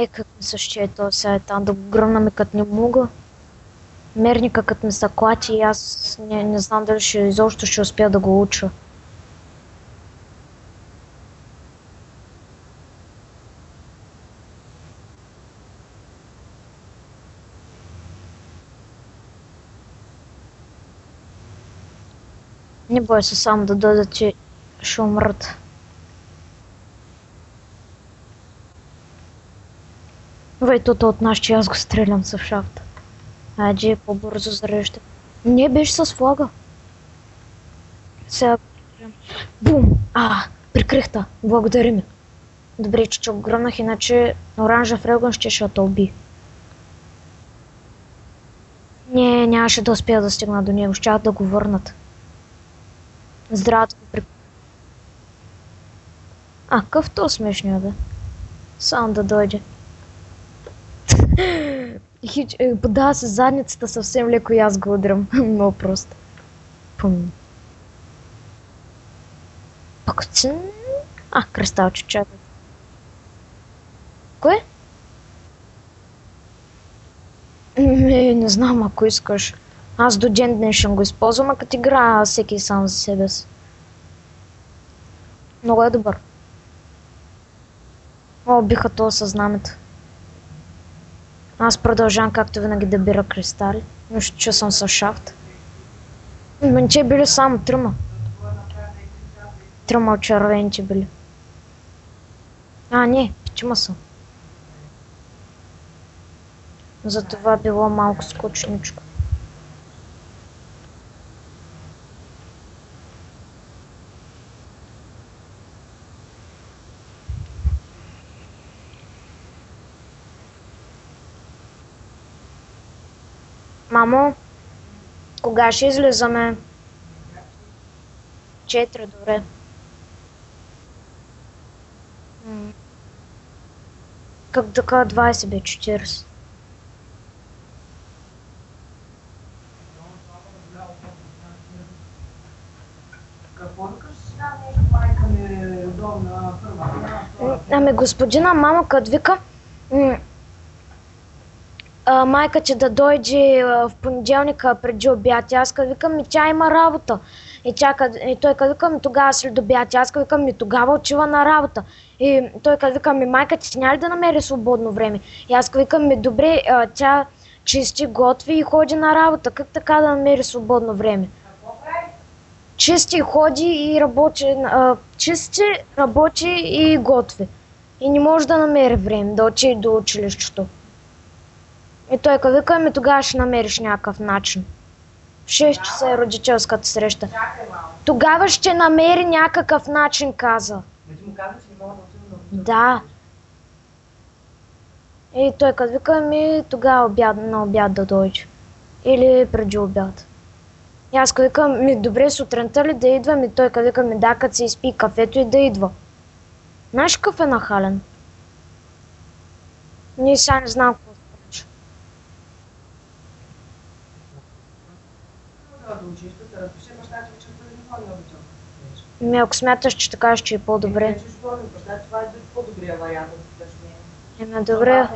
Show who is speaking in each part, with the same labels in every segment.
Speaker 1: Как мислиш, че е то сега е там да го гръмнаме като не мога? Мерника като ми се клати и аз не знам дали изобщо ще успя да го уча. Не бой се само да дойдат и ще умрат. Вей, тото от нас, че аз го стрелям с шафта. Айде, по-бързо зарежда. Не, беше с флага. Сега бум! Прикрихта. Благодари ми. Добре, че го гръмнах, иначе оранжев релган ще те уби. Не, нямаше да успея да стигна до него, щях да го върнат. Здравето го при... Къв то смешния, бе. Само да дойде. Подава се задницата съвсем леко и аз го удрям. Много просто. Пум. Пакоцин. Кристалче, чакай. Кое? Не знам, ако искаш. Аз до ден днешен го използвам, а като игра всеки сам за себе си. Много е добър. Биха то със знамето. Аз продължавам както винаги да бира кристали. Нищо, че съм с шафт. Менче били само трима. Трима от червените били. Не, пичима съм. Затова било малко скучничко. Мамо, кога ще излизаме? 4, добре. Как така 20 бе, 40? Господина, мама като вика, майка че да дойде в понеделника преди обяд. Аз като викам, тя има работа. И той като викам, тогава след обяд. Аз като викам, тогава отива на работа. И той като викам, майка ти няма ли да намери свободно време? И аз като викам, добре, тя чисти, готви и ходи на работа. Как така да намери свободно време? Чисти, ходи и работи, чисти, работи и готви. И не може да намери време да отиде до училището. И той като вика, тогава ще намериш някакъв начин. В 6 часа е родителската среща. Тогава ще намери някакъв начин, каза. Да. И той като вика, тогава на обяд да дойде. Или преди обяд. И аз като викам, добре, сутринта ли да идвам? И той като вика, да, като се изпи кафето и да идва. Знаеш какъв е нахален? Ние сега не знам какво се случи. Ако смяташ, че така ще е по-добре. Добре.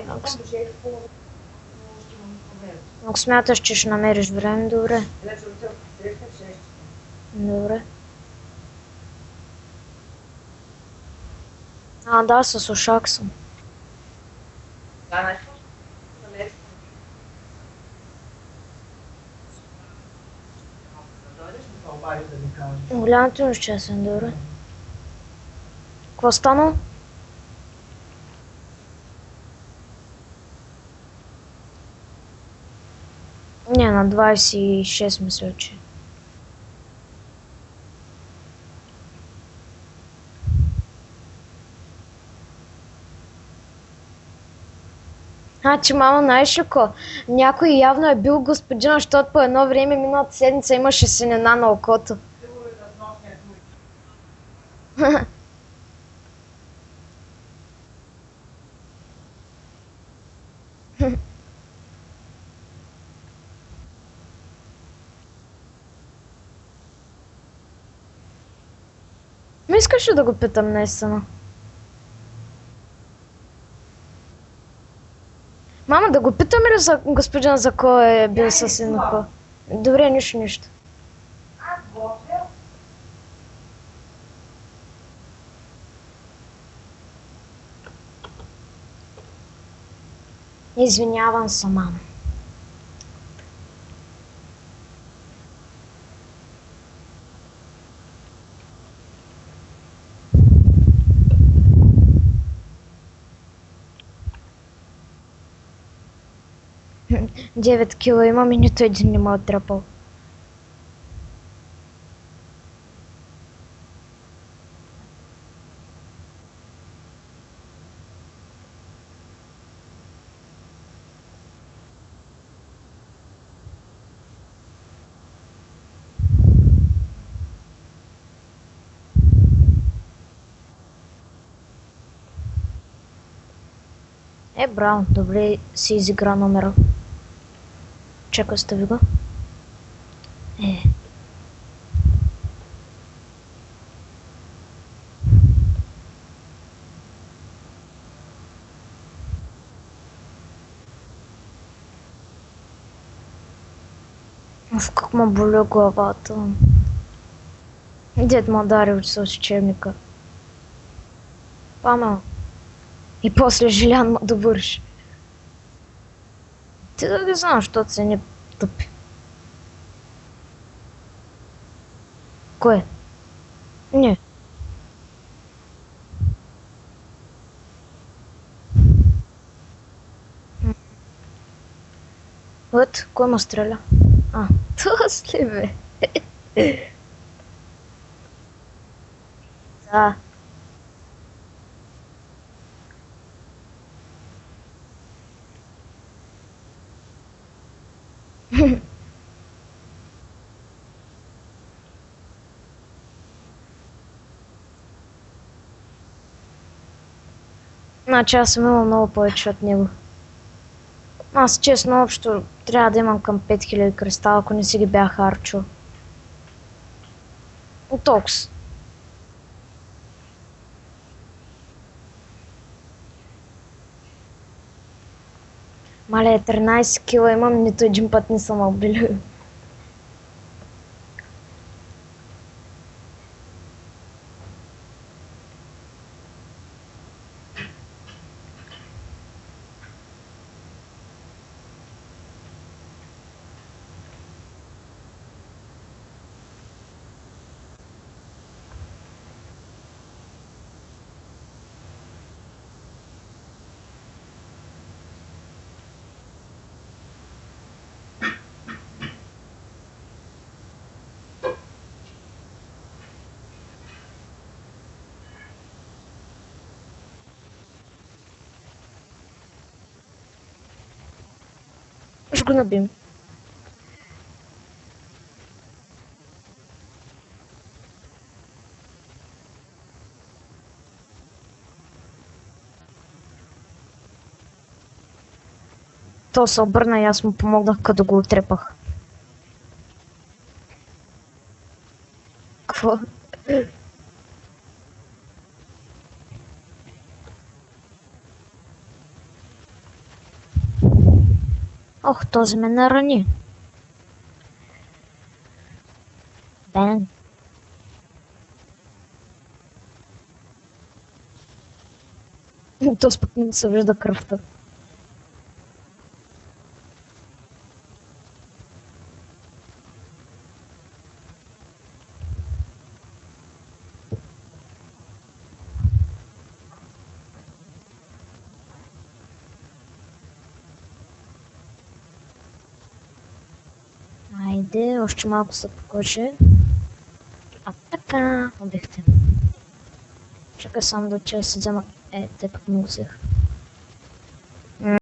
Speaker 1: Ако смяташ, че ще намериш време, добре. Добре. Да, с ушак съм. Голямото ми ще съм, добре. Какво стана? Не, на 26 мисля, че. Че мама, знаеш ли ко? Някой явно е бил господина, защото по едно време миналата седмица имаше синина на окото. Искаш ли да го питам наистина? Мама, да го питаме ли за господин за кой е бил със синаха? Добре, нищо. Извинявам се, мама. Девет кила имам и нито един не ме е отдръпал. Браво, добре си изигра номера. Чакай, остави го. Е. Уф, как ме боли главата. Дед ме ударил с учебника. Памел. И после Жилян ме довърши. Ти да ги знам, защото се не тъпи. Кое? Не. Вот, кой ме стреля? А, този ли бе? Да. Значи аз съм имал много повече от него. Аз честно общо трябва да имам към 5000 кристала, ако не си ги бях харчил. Толкова. Мале, 13 кила имам, нито един път не съм обилил. Ще го набим. То се обърна и аз му помогнах, като го отрепах. Какво? Ох, този ме нарани. Бен. То пък не се вижда кръвта. Айде, още малко се покажи. А така, убихте. Чакай само да отчея си взема. Тъй като му взех.